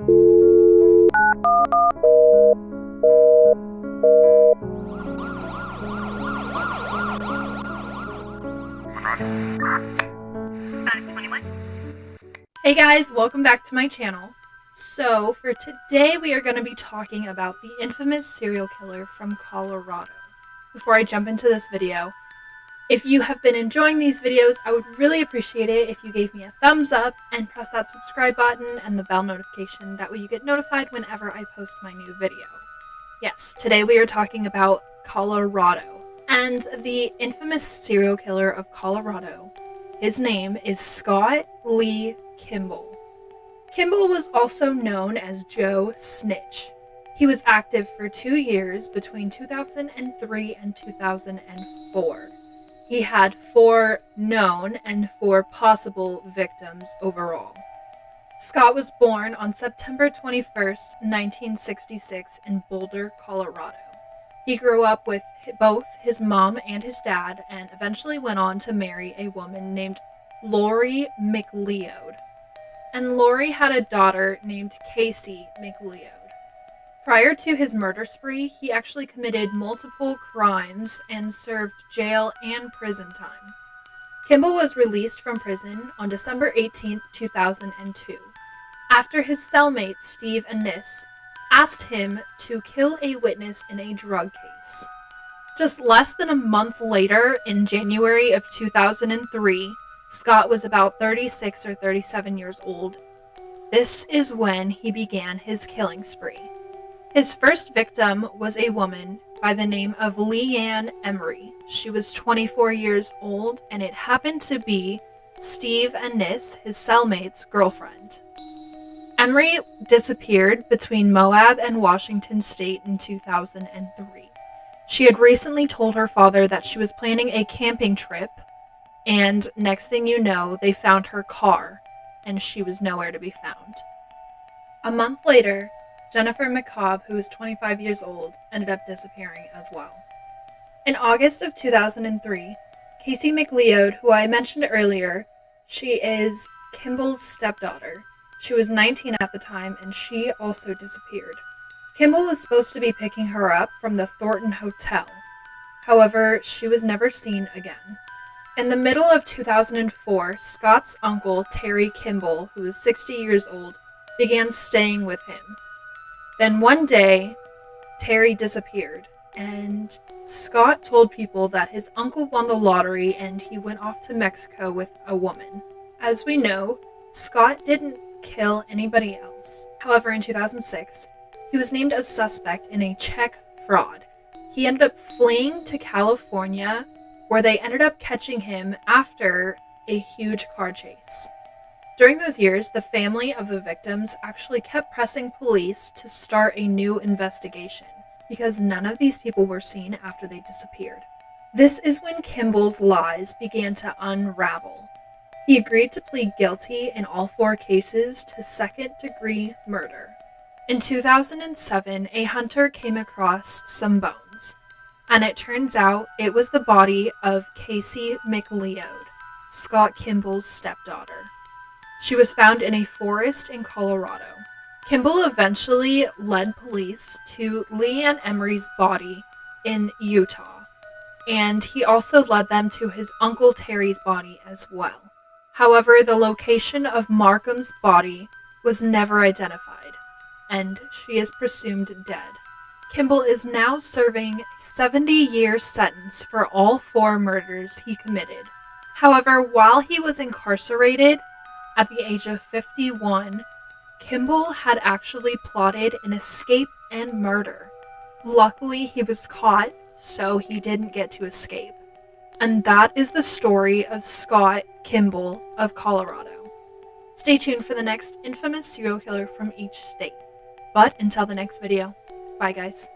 Hey guys, welcome back to my channel. So for today we are going to be talking about the infamous serial killer from Colorado. Before I jump into this video, if you have been enjoying these videos, I would really appreciate it if you gave me a thumbs up and press that subscribe button and the bell notification. That way you get notified whenever I post my new video. Yes, today we are talking about Colorado and the infamous serial killer of Colorado. His name is Scott Lee Kimbell. Kimbell was also known as Joe Snitch. He was active for 2 years between 2003 and 2004. He had 4 known and 4 possible victims overall. Scott was born on September 21st, 1966 in Boulder, Colorado. He grew up with both his mom and his dad and eventually went on to marry a woman named Lori McLeod. And Lori had a daughter named Casey McLeod. Prior to his murder spree, he actually committed multiple crimes and served jail and prison time. Kimbell was released from prison on December 18, 2002, after his cellmates Steve and Nis asked him to kill a witness in a drug case. Just less than a month later, in January of 2003, Scott was about 36 or 37 years old. This is when he began his killing spree. His first victim was a woman by the name of Leanne Emery. She was 24 years old, and it happened to be Steve and Nis, his cellmate's girlfriend. Emery disappeared between Moab and Washington State in 2003. She had recently told her father that she was planning a camping trip, and next thing you know, they found her car, and she was nowhere to be found. A month later, Jennifer McCobb, who was 25 years old, ended up disappearing as well. In August of 2003, Casey McLeod, who I mentioned earlier, she is Kimbell's stepdaughter. She was 19 at the time, and she also disappeared. Kimbell was supposed to be picking her up from the Thornton Hotel. However, she was never seen again. In the middle of 2004, Scott's uncle, Terry Kimbell, who was 60 years old, began staying with him. Then one day, Terry disappeared, and Scott told people that his uncle won the lottery and he went off to Mexico with a woman. As we know, Scott didn't kill anybody else. However, in 2006, he was named a suspect in a check fraud. He ended up fleeing to California, where they ended up catching him after a huge car chase. During those years, the family of the victims actually kept pressing police to start a new investigation because none of these people were seen after they disappeared. This is when Kimbell's lies began to unravel. He agreed to plead guilty in all 4 cases to second-degree murder. In 2007, a hunter came across some bones, and it turns out it was the body of Casey McLeod, Scott Kimbell's stepdaughter. She was found in a forest in Colorado. Kimbell eventually led police to Leanne Emery's body in Utah, and he also led them to his uncle Terry's body as well. However, the location of Markham's body was never identified, and she is presumed dead. Kimbell is now serving a 70-year sentence for all 4 murders he committed. However, while he was incarcerated at the age of 51, Kimbell had actually plotted an escape and murder. Luckily, he was caught, so he didn't get to escape. And that is the story of Scott Kimbell of Colorado. Stay tuned for the next infamous serial killer from each state. But until the next video, bye guys.